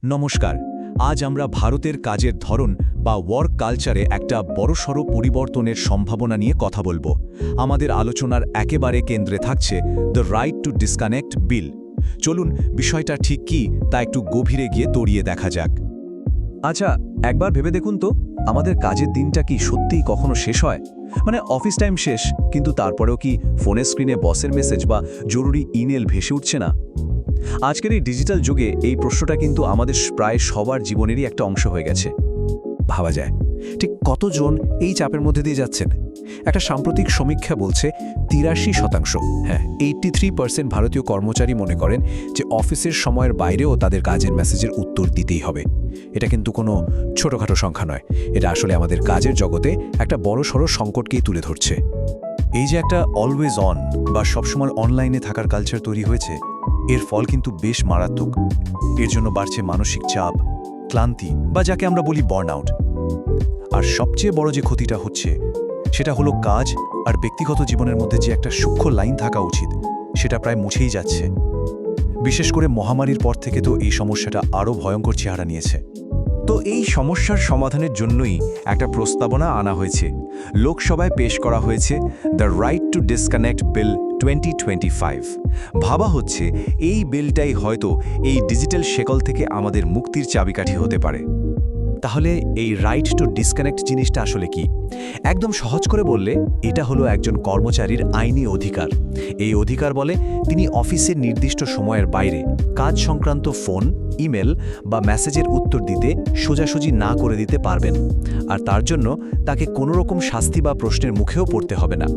নমস্কার। আজ আমরা ভারতের কাজের ধরন বা ওয়ার্ক কালচারে একটা বড়সড় পরিবর্তনের সম্ভাবনা নিয়ে কথা বলবো। আমাদের আলোচনার একেবারে কেন্দ্রে থাকছে দ্য রাইট টু ডিসকানেক্ট বিল। চলুন বিষয়টা ঠিক কী তা একটু গভীরে গিয়ে তড়িয়ে দেখা যাক। আচ্ছা, একবার ভেবে দেখুন তো, আমাদের কাজের দিনটা কি সত্যিই কখনো শেষ হয়? মানে অফিস টাইম শেষ, কিন্তু তারপরেও কি ফোনের স্ক্রিনে বসের মেসেজ বা জরুরি ইমেল ভেসে উঠছে না? আজকের এই ডিজিটাল যুগে এই প্রশ্নটা কিন্তু আমাদের প্রায় সবার জীবনেরই একটা অংশ হয়ে গেছে। ভাবা যায় ঠিক কতজন এই চাপের মধ্যে দিয়ে যাচ্ছেন? একটা সাম্প্রতিক সমীক্ষা বলছে ৮৩%, হ্যাঁ 83% ভারতীয় কর্মচারী মনে করেন যে অফিসের সময়ের বাইরেও তাদের কাজের মেসেজের উত্তর দিতেই হবে। এটা কিন্তু কোনো ছোটোখাটো সংখ্যা নয়, এটা আসলে আমাদের কাজের জগতে একটা বড়সড় সংকটকেই তুলে ধরছে। এই যে একটা অলওয়েজ অন বা সবসময় অনলাইনে থাকার কালচার তৈরি হয়েছে, এর ফল কিন্তু বেশ মারাত্মক। এর জন্য বাড়ছে মানসিক চাপ, ক্লান্তি বা যাকে আমরা বলি বার্নআউট। আর সবচেয়ে বড় যে ক্ষতিটা হচ্ছে সেটা হলো কাজ আর ব্যক্তিগত জীবনের মধ্যে যে একটা সূক্ষ্ম লাইন থাকা উচিত, সেটা প্রায় মুছেই যাচ্ছে। বিশেষ করে মহামারীর পর থেকে তো এই সমস্যাটা আরও ভয়ঙ্কর চেহারা নিয়েছে। তো এই সমস্যার সমাধানের জন্যই একটা প্রস্তাবনা আনা হয়েছে, লোকসভায় পেশ করা হয়েছে দ্য রাইট টু ডিসকানেক্ট বিল 2025। ভাবা হচ্ছে এই বিলটাই হয়তো এই ডিজিটাল শেকল থেকে আমাদের মুক্তির চাবিকাঠি হতে পারে। তাহলে এই রাইট টু ডিসকানেক্ট জিনিসটা আসলে কি? একদম সহজ করে বললে এটা হলো একজন কর্মচারীর আইনি অধিকার। এই অধিকার বলে তিনি অফিসের নির্দিষ্ট সময়ের বাইরে কাজ সংক্রান্ত ফোন, ইমেল বা মেসেজের উত্তর দিতে সোজাসুজি না করে দিতে পারবেন। আর তার জন্য তাকে কোনো রকম শাস্তি বা প্রশ্নের মুখেও পড়তে হবে না।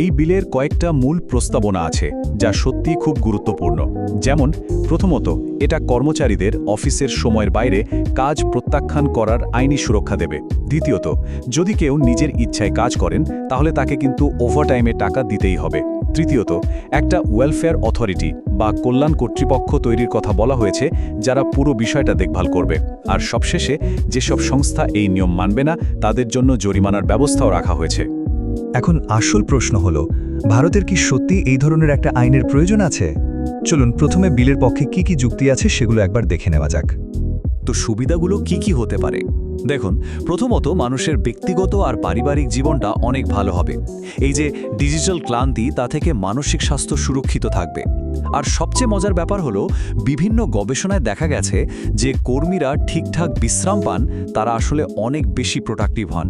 এই বিলের কয়েকটা মূল প্রস্তাবনা আছে যা সত্যি খুব গুরুত্বপূর্ণ। যেমন প্রথমত, এটা কর্মচারীদের অফিসের সময়ের বাইরে কাজ প্রত্যাখ্যান করার আইনি সুরক্ষা দেবে। দ্বিতীয়ত, যদি কেউ নিজের ইচ্ছায় কাজ করেন তাহলে তাকে কিন্তু ওভারটাইমে টাকা দিতেই হবে। তৃতীয়ত, একটা ওয়েলফেয়ার অথরিটি বা কল্যাণ কর্তৃপক্ষ তৈরির কথা বলা হয়েছে যারা পুরো বিষয়টা দেখভাল করবে। আর সবশেষে, যেসব সংস্থা এই নিয়ম মানবে না তাদের জন্য জরিমানার ব্যবস্থাও রাখা হয়েছে। এখন আসল প্রশ্ন হলো, ভারতের কি সত্যি এই ধরনের একটা আইনের প্রয়োজন আছে? চলুন প্রথমে বিলের পক্ষে কি কি যুক্তি আছে সেগুলো একবার দেখে নেওয়া যাক। তো সুবিধাগুলো কি হতে পারে? দেখুন, প্রথমত মানুষের ব্যক্তিগত আর পারিবারিক জীবনটা অনেক ভালো হবে। এই যে ডিজিটাল ক্লান্তি, তা থেকে মানসিক স্বাস্থ্য সুরক্ষিত থাকবে। আর সবচেয়ে মজার ব্যাপার হলো, বিভিন্ন গবেষণায় দেখা গেছে যে কর্মীরা ঠিকঠাক বিশ্রাম পান তারা আসলে অনেক বেশি প্রোডাক্টিভ হন।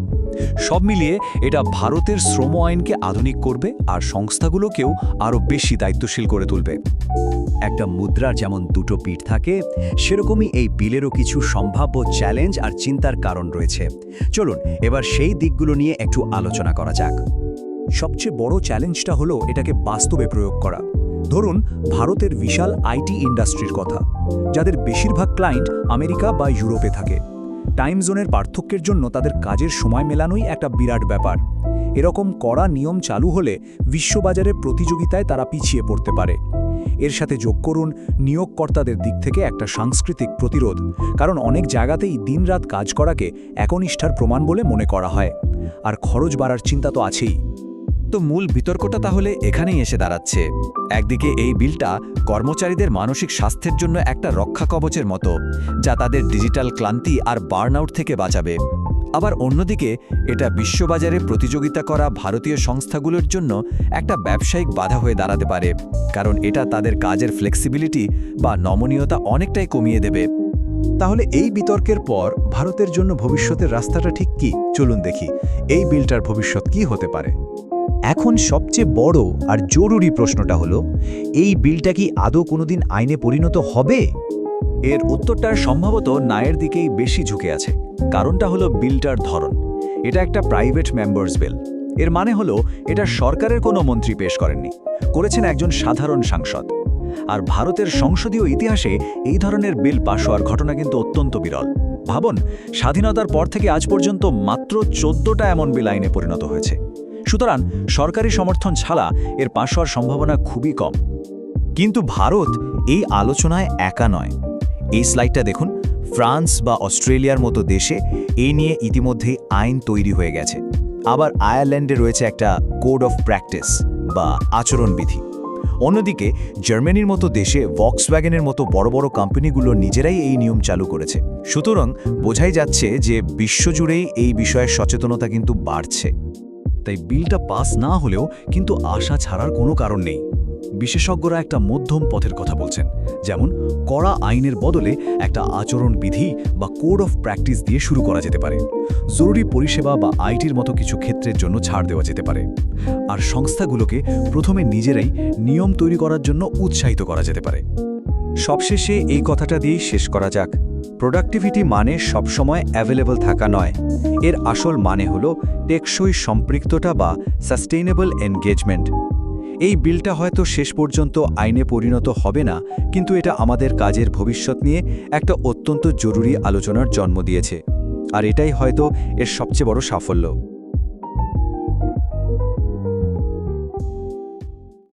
সব মিলিয়ে এটা ভারতের শ্রম আইনকে আধুনিক করবে আর সংস্থাগুলোকেও আরও বেশি দায়িত্বশীল করে তুলবে। একটা মুদ্রার যেমন দুটো পিঠ থাকে, সেরকমই এই বিলেরও কিছু সম্ভাব্য চ্যালেঞ্জ আর চিন্তার কারণ রয়েছে। চলুন এবার সেই দিকগুলো নিয়ে একটু আলোচনা করা যাক। সবচেয়ে বড় চ্যালেঞ্জটা হলো এটাকে বাস্তবে প্রয়োগ করা। ধরুন ভারতের বিশাল আইটি ইন্ডাস্ট্রির কথা, যাদের বেশিরভাগ ক্লায়েন্ট আমেরিকা বা ইউরোপে থাকে। টাইম জোনের পার্থক্যের জন্য তাদের কাজের সময় মেলানোই একটা বিরাট ব্যাপার। এরকম কড়া নিয়ম চালু হলে বিশ্ববাজারে প্রতিযোগিতায় তারা পিছিয়ে পড়তে পারে। এর সাথে যোগ করুন নিয়োগকর্তাদের দিক থেকে একটা সাংস্কৃতিক প্রতিরোধ, কারণ অনেক জায়গাতেই দিনরাত কাজ করাকে একনিষ্ঠার প্রমাণ বলে মনে করা হয়। আর খরচ বাড়ার চিন্তা তো আছেই। তো মূল বিতর্কটা তাহলে এখানেই এসে দাঁড়াচ্ছে। একদিকে এই বিলটা কর্মচারীদের মানসিক স্বাস্থ্যের জন্য একটা রক্ষা কবচের মতো, যা তাদের ডিজিটাল ক্লান্তি আর বার্নআউট থেকে বাঁচাবে। আবার অন্যদিকে এটা বিশ্ববাজারে প্রতিযোগিতা করা ভারতীয় সংস্থাগুলোর জন্য একটা ব্যবসায়িক বাধা হয়ে দাঁড়াতে পারে, কারণ এটা তাদের কাজের ফ্লেক্সিবিলিটি বা নমনীয়তা অনেকটাই কমিয়ে দেবে। তাহলে এই বিতর্কের পর ভারতের জন্য ভবিষ্যতের রাস্তাটা ঠিক কি? চলুন দেখি এই বিলটার ভবিষ্যৎ কি হতে পারে। এখন সবচেয়ে বড় আর জরুরি প্রশ্নটা হলো, এই বিলটা কি আদৌ কোনোদিন আইনে পরিণত হবে? এর উত্তরটার সম্ভবত নায়ের দিকেই বেশি ঝুঁকে আছে। কারণটা হলো বিলটার ধরন। এটা একটা প্রাইভেট মেম্বার্স বিল। এর মানে হলো এটা সরকারের কোনো মন্ত্রী পেশ করেননি, করেছেন একজন সাধারণ সাংসদ। আর ভারতের সংসদীয় ইতিহাসে এই ধরনের বিল পাশ হওয়ার ঘটনা কিন্তু অত্যন্ত বিরল। ভাবুন, স্বাধীনতার পর থেকে আজ পর্যন্ত মাত্র 14টা এমন বিল আইনে পরিণত হয়েছে। সুতরাং সরকারি সমর্থন ছাড়া এর পাশ হওয়ার সম্ভাবনা খুবই কম। কিন্তু ভারত এই আলোচনায় একা নয়। এই স্লাইডটা দেখুন, ফ্রান্স বা অস্ট্রেলিয়ার মতো দেশে এই নিয়ে ইতিমধ্যেই আইন তৈরি হয়ে গেছে। আবার আয়ারল্যান্ডে রয়েছে একটা কোড অফ প্র্যাকটিস বা আচরণবিধি। অন্যদিকে জার্মানির মতো দেশে ভক্সওয়াগনের মতো বড় বড় কোম্পানিগুলো নিজেরাই এই নিয়ম চালু করেছে। সুতরাং বোঝাই যাচ্ছে যে বিশ্বজুড়েই এই বিষয়ে সচেতনতা কিন্তু বাড়ছে। তাই বিলটা পাস না হলেও কিন্তু আশা ছাড়ার কোনো কারণ নেই। বিশেষজ্ঞরা একটা মধ্যম পথের কথা বলছেন, যেমন কড়া আইনের বদলে একটা আচরণ বিধি বা কোড অফ প্র্যাকটিস দিয়ে শুরু করা যেতে পারে। জরুরি পরিষেবা বা আইটির মতো কিছু ক্ষেত্রের জন্য ছাড় দেওয়া যেতে পারে। আর সংস্থাগুলোকে প্রথমে নিজেরাই নিয়ম তৈরি করার জন্য উৎসাহিত করা যেতে পারে। সবশেষে এই কথাটা দিয়েই শেষ করা যাক, প্রোডাক্টিভিটি মানে সবসময় অ্যাভেলেবল থাকা নয়। এর আসল মানে হলো টেকসই সম্পৃক্ততা বা সাস্টেইনেবল এনগেজমেন্ট। এই বিলটা হয়তো শেষ পর্যন্ত আইনে পরিণত হবে না, কিন্তু এটা আমাদের কাজের ভবিষ্যৎ নিয়ে একটা অত্যন্ত জরুরি আলোচনার জন্ম দিয়েছে। আর এটাই হয়তো এর সবচেয়ে বড় সাফল্য।